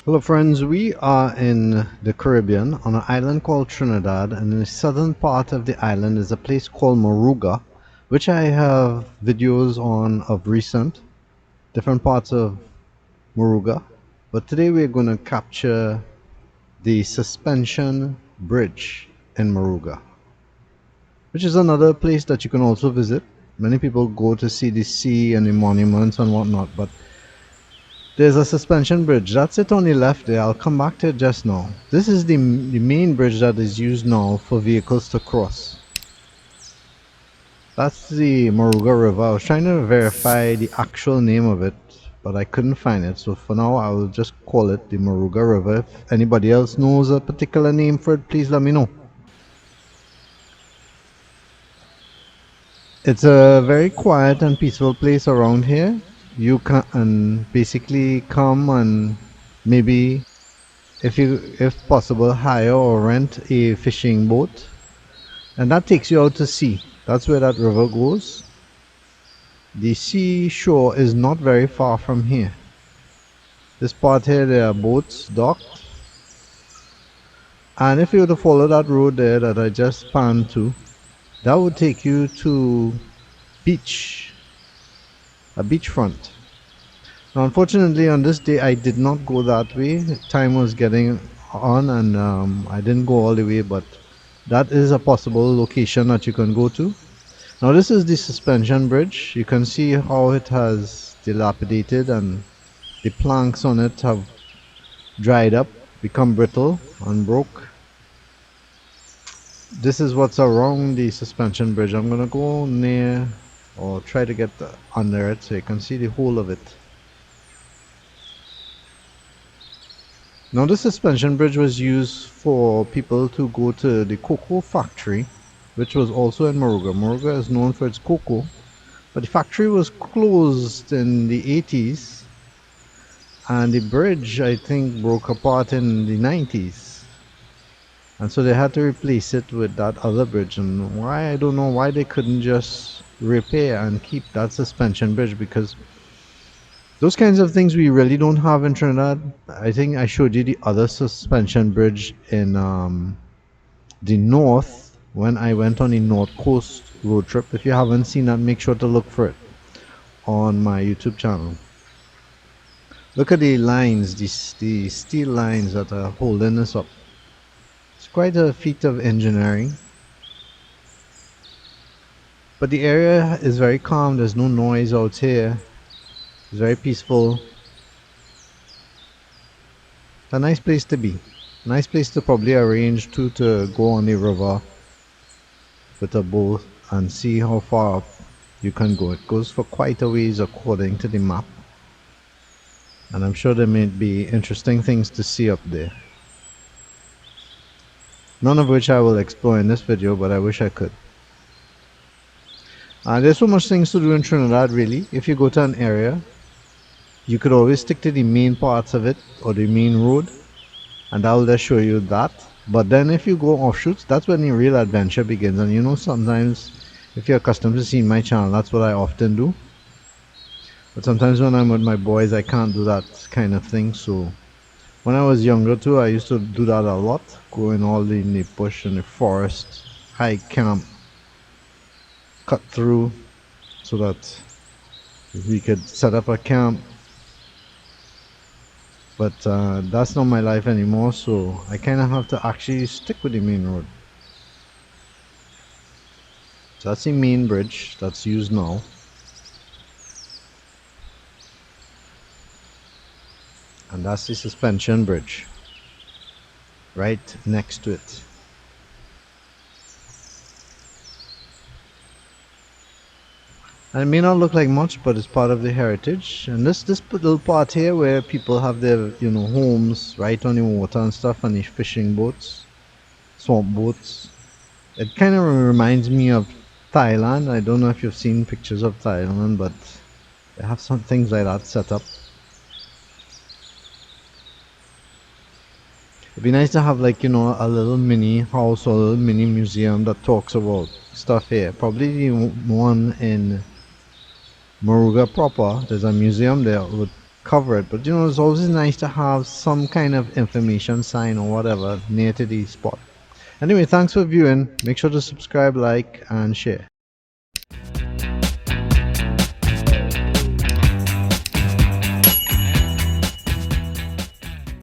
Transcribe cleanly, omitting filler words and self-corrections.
Hello friends, we are in the Caribbean on an island called Trinidad, and in the southern part of the island is a place called Moruga, which I have videos on of recent, different parts of Moruga. But today we're going to capture the suspension bridge in Moruga, which is another place that you can also visit. Many people go to see the sea and the monuments and whatnot, but there's a suspension bridge. That's it on the left there. I'll come back to it just now. This is the main bridge that is used now for vehicles to cross. That's the Moruga River. I was trying to verify the actual name of it, but I couldn't find it. So for now, I will just call it the Moruga River. If anybody else knows a particular name for it, please let me know. It's a very quiet and peaceful place around here. You can basically come and maybe if possible hire or rent a fishing boat, and that takes you out to sea. That's where that river goes. The seashore is not very far from here. This part here, there are boats docked, and if you were to follow that road there that I just panned to, that would take you to a beachfront. Now, unfortunately, on this day I did not go that way. Time was getting on, and I didn't go all the way, but that is a possible location that you can go to. Now, this is the suspension bridge. You can see how it has dilapidated, and the planks on it have dried up, become brittle and broke. This is what's around the suspension bridge. I'm gonna go near or try to get under it so you can see the whole of it. Now, this suspension bridge was used for people to go to the cocoa factory, which was also in Moruga. Moruga is known for its cocoa, but the factory was closed in the 80s, and the bridge, I think, broke apart in the 90s. And so they had to replace it with that other bridge. And why, I don't know why they couldn't just repair and keep that suspension bridge, because those kinds of things we really don't have in Trinidad. I think I showed you the other suspension bridge in the north when I went on the North Coast road trip. If you haven't seen that, make sure to look for it on my YouTube channel. Look at the lines, the steel lines that are holding this up. It's quite a feat of engineering. But the area is very calm. There's no noise out here. It's very peaceful. A nice place to be. Nice place to probably arrange to go on the river with a boat and see how far up you can go. It goes for quite a ways according to the map. And I'm sure there may be interesting things to see up there. None of which I will explore in this video, but I wish I could. There's so much things to do in Trinidad, really. If you go to an area, you could always stick to the main parts of it or the main road, and that will just show you that. But then if you go offshoots, that's when the real adventure begins. And you know, sometimes if you're accustomed to seeing my channel, that's what I often do. But sometimes when I'm with my boys, I can't do that kind of thing. So when I was younger too, I used to do that a lot, going all in the bush and the forest, high camp, cut through so that we could set up a camp. But that's not my life anymore, so I kind of have to actually stick with the main road. So that's the main bridge that's used now. And that's the suspension bridge right next to it. And it may not look like much, but it's part of the heritage. And this little part here where people have their, you know, homes right on the water and stuff, and the fishing boats, swamp boats. It kind of reminds me of Thailand. I don't know if you've seen pictures of Thailand, but they have some things like that set up. It'd be nice to have, like, you know, a little mini house or a little mini museum that talks about stuff here. Probably the one in Moruga proper, there's a museum there with cover it. But you know, it's always nice to have some kind of information sign or whatever near to the spot. Anyway, thanks for viewing. Make sure to subscribe, like, and share.